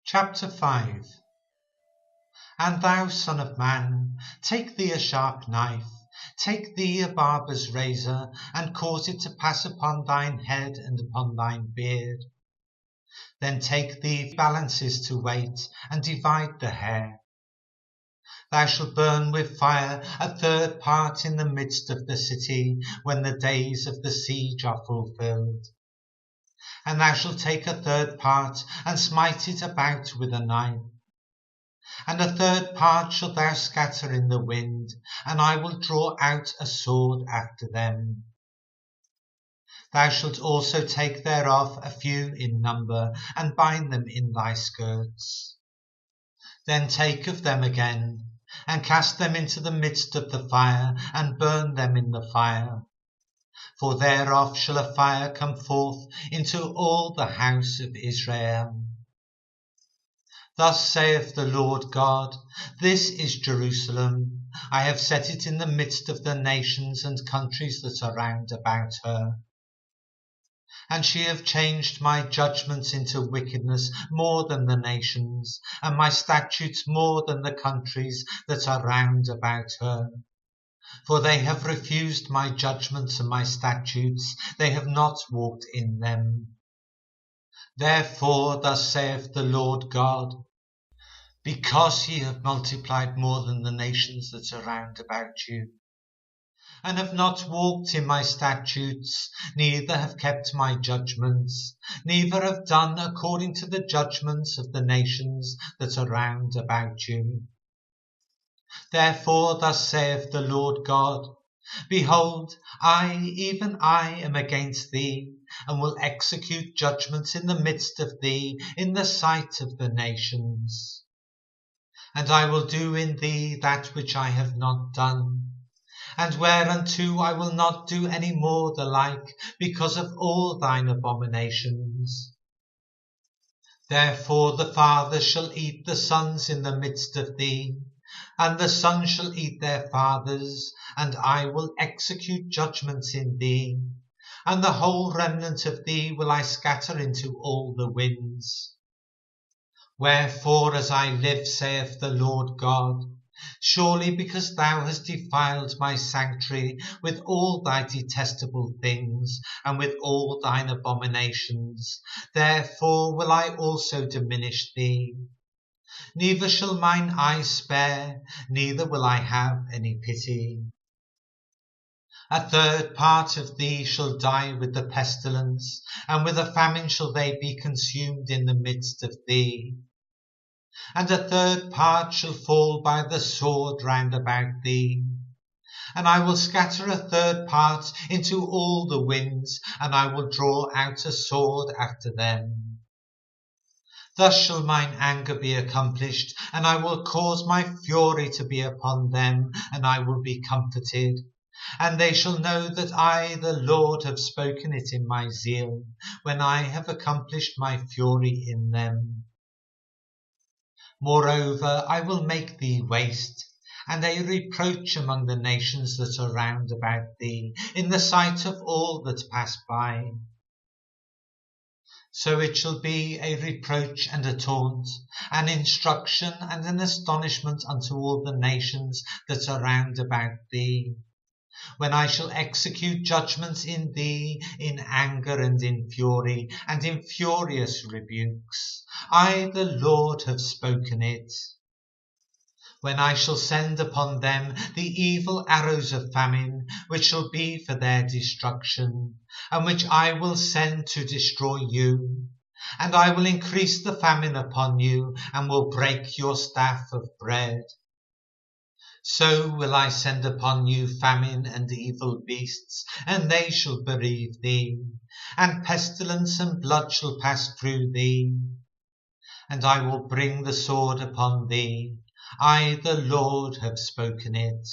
Chapter 5. And thou, son of man, take thee a sharp knife, take thee a barber's razor, and cause it to pass upon thine head and upon thine beard. Then take thee balances to weight, and divide the hair. Thou shalt burn with fire a third part in the midst of the city, when the days of the siege are fulfilled. And thou shalt take a third part, and smite it about with a knife. And a third part shalt thou scatter in the wind, and I will draw out a sword after them. Thou shalt also take thereof a few in number, and bind them in thy skirts. Then take of them again, and cast them into the midst of the fire, and burn them in the fire. For thereof shall a fire come forth into all the house of Israel. Thus saith the Lord God, This is Jerusalem. I have set it in the midst of the nations and countries that are round about her. And she hath changed my judgments into wickedness more than the nations, and my statutes more than the countries that are round about her. For they have refused my judgments and my statutes, they have not walked in them. Therefore thus saith the Lord God, Because ye have multiplied more than the nations that are round about you, and have not walked in my statutes, neither have kept my judgments, neither have done according to the judgments of the nations that are round about you. Therefore thus saith the Lord God, Behold, I, even I, am against thee, and will execute judgments in the midst of thee, in the sight of the nations. And I will do in thee that which I have not done, and whereunto I will not do any more the like, because of all thine abominations. Therefore the fathers shall eat the sons in the midst of thee, and the sons shall eat their fathers, and I will execute judgments in thee, and the whole remnant of thee will I scatter into all the winds. Wherefore, as I live, saith the Lord God, surely because thou hast defiled my sanctuary with all thy detestable things, and with all thine abominations, therefore will I also diminish thee. Neither shall mine eye spare, neither will I have any pity. A third part of thee shall die with the pestilence, and with a famine shall they be consumed in the midst of thee. And a third part shall fall by the sword round about thee. And I will scatter a third part into all the winds, and I will draw out a sword after them. Thus shall mine anger be accomplished, and I will cause my fury to be upon them, and I will be comforted. And they shall know that I, the Lord, have spoken it in my zeal, when I have accomplished my fury in them. Moreover, I will make thee waste, and a reproach among the nations that are round about thee, in the sight of all that pass by. So it shall be a reproach and a taunt, an instruction and an astonishment unto all the nations that are round about thee, when I shall execute judgments in thee in anger and in fury, and in furious rebukes. I, the Lord, have spoken it. When I shall send upon them the evil arrows of famine, which shall be for their destruction, and which I will send to destroy you. And I will increase the famine upon you, and will break your staff of bread. So will I send upon you famine and evil beasts, and they shall bereave thee, and pestilence and blood shall pass through thee. And I will bring the sword upon thee. I, the Lord, have spoken it.